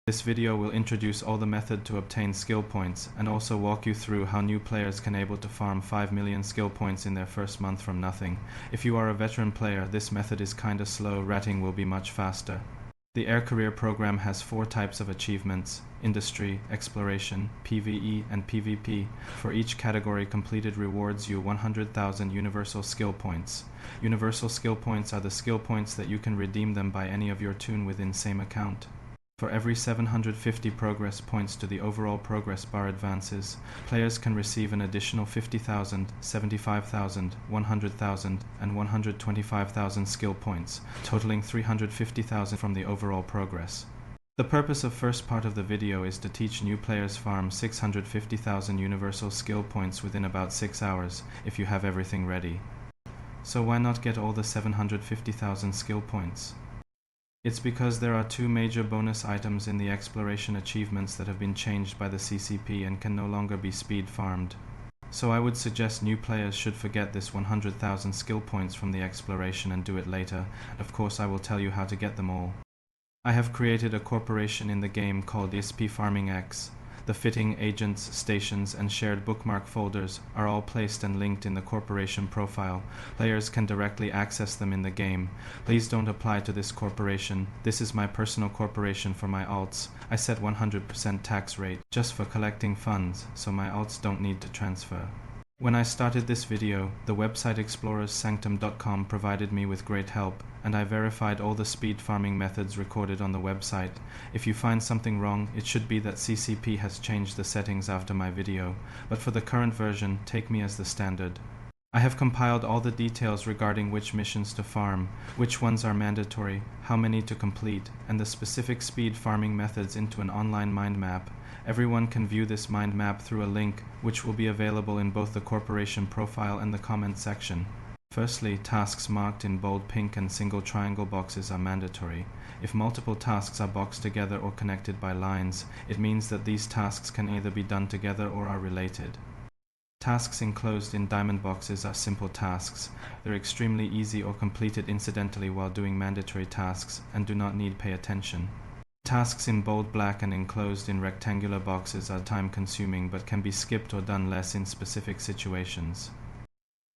This video will introduce all the method to obtain skill points and also walk you through how new players can able to farm 5 million skill points in their first month from nothing. If you are a veteran player, this method is kinda slow, ratting will be much faster. The Air Career program has 4 types of achievements: Industry, Exploration, PvE, and PvP. For each category completed rewards you 100,000 universal skill points. Universal skill points are the skill points that you can redeem them by any of your toon within same account. For every 750 progress points to the overall progress bar advances, players can receive an additional 50,000, 75,000, 100,000, and 125,000 skill points, totaling 350,000 from the overall progress. The purpose of first part of the video is to teach new players farm 650,000 universal skill points within about 6 hours, if you have everything ready. So why not get all the 750,000 skill points? It's because there are 2 major bonus items in the exploration achievements that have been changed by the CCP and can no longer be speed farmed. So I would suggest new players should forget this 100,000 skill points from the exploration and do it later, and of course I will tell you how to get them all. I have created a corporation in the game called farmingx. The fitting agents, stations, and shared bookmark folders are all placed and linked in the corporation profile. Players can directly access them in the game. Please don't apply to this corporation. This is my personal corporation for my alts. I set 100% tax rate just for collecting funds, so my alts don't need to transfer. When I started this video, the website explorerssanctum.com provided me with great help, and I verified all the speed farming methods recorded on the website. If you find something wrong, it should be that CCP has changed the settings after my video, but for the current version, take me as the standard. I have compiled all the details regarding which missions to farm, which ones are mandatory, how many to complete, and the specific speed farming methods into an online mind map. Everyone can view this mind map through a link, which will be available in both the corporation profile and the comment section. Firstly, tasks marked in bold pink and single triangle boxes are mandatory. If multiple tasks are boxed together or connected by lines, it means that these tasks can either be done together or are related. Tasks enclosed in diamond boxes are simple tasks. They're extremely easy or completed incidentally while doing mandatory tasks and do not need pay attention. Tasks in bold black and enclosed in rectangular boxes are time-consuming but can be skipped or done less in specific situations.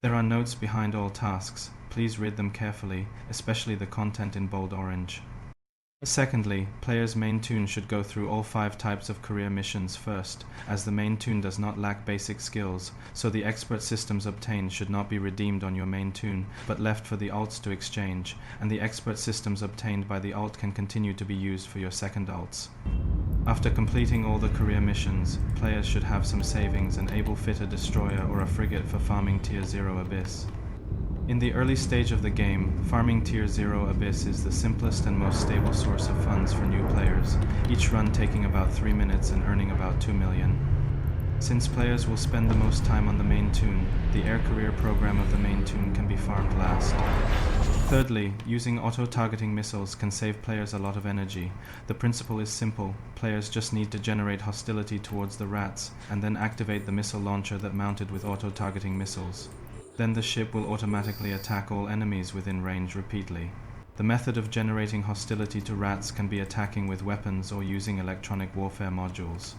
There are notes behind all tasks. Please read them carefully, especially the content in bold orange. Secondly, players' main toon should go through all 5 types of career missions first, as the main toon does not lack basic skills, so the expert systems obtained should not be redeemed on your main toon, but left for the alts to exchange, and the expert systems obtained by the alt can continue to be used for your second alts. After completing all the career missions, players should have some savings and able fit a destroyer or a frigate for farming Tier 0 Abyss. In the early stage of the game, farming Tier 0 Abyss is the simplest and most stable source of funds for new players, each run taking about 3 minutes and earning about 2 million. Since players will spend the most time on the main toon, the Air Career program of the main toon can be farmed last. Thirdly, using auto-targeting missiles can save players a lot of energy. The principle is simple. Players just need to generate hostility towards the rats, and then activate the missile launcher that mounted with auto-targeting missiles. Then the ship will automatically attack all enemies within range repeatedly. The method of generating hostility to rats can be attacking with weapons or using electronic warfare modules.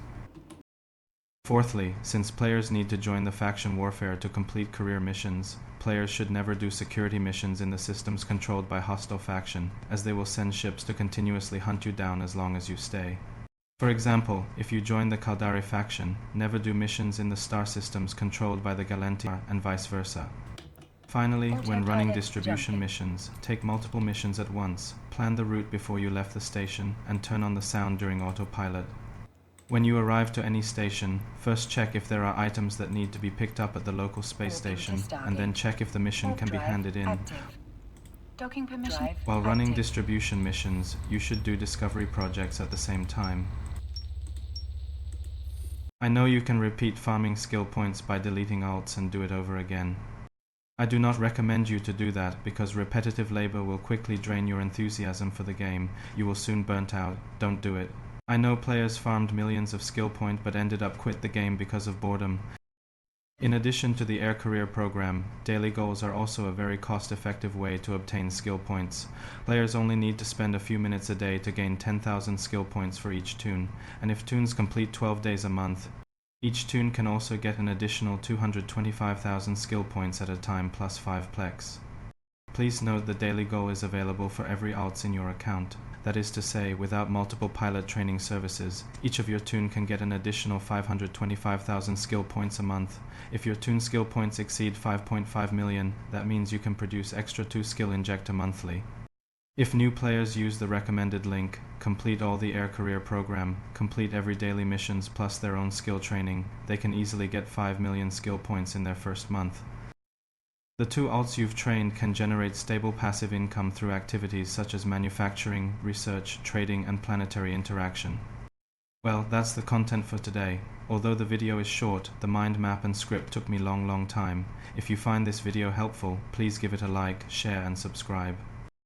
Fourthly, since players need to join the faction warfare to complete career missions, players should never do security missions in the systems controlled by hostile faction, as they will send ships to continuously hunt you down as long as you stay. For example, if you join the Caldari faction, never do missions in the star systems controlled by the Galantia and vice versa. Finally, when running distribution missions, take multiple missions at once, plan the route before you left the station, and turn on the sound during autopilot. When you arrive to any station, first check if there are items that need to be picked up at the local space station, and then check if the mission can be handed in. Docking permission. While running distribution missions, you should do discovery projects at the same time. I know you can repeat farming skill points by deleting alts and do it over again. I do not recommend you to do that because repetitive labor will quickly drain your enthusiasm for the game. You will soon burnt out. Don't do it. I know players farmed millions of skill point but ended up quit the game because of boredom. In addition to the Air Career program, daily goals are also a very cost-effective way to obtain skill points. Players only need to spend a few minutes a day to gain 10,000 skill points for each toon, and if toons complete 12 days a month, each toon can also get an additional 225,000 skill points at a time plus 5 plex. Please note the daily goal is available for every alts in your account. That is to say, without multiple pilot training services, each of your toon can get an additional 525,000 skill points a month. If your toon skill points exceed 5.5 million, that means you can produce extra 2 skill injector monthly. If new players use the recommended link, complete all the Air Career program, complete every daily missions plus their own skill training, they can easily get 5 million skill points in their first month. The 2 alts you've trained can generate stable passive income through activities such as manufacturing, research, trading, and planetary interaction. Well, that's the content for today. Although the video is short, the mind map and script took me long time. If you find this video helpful, please give it a like, share, and subscribe.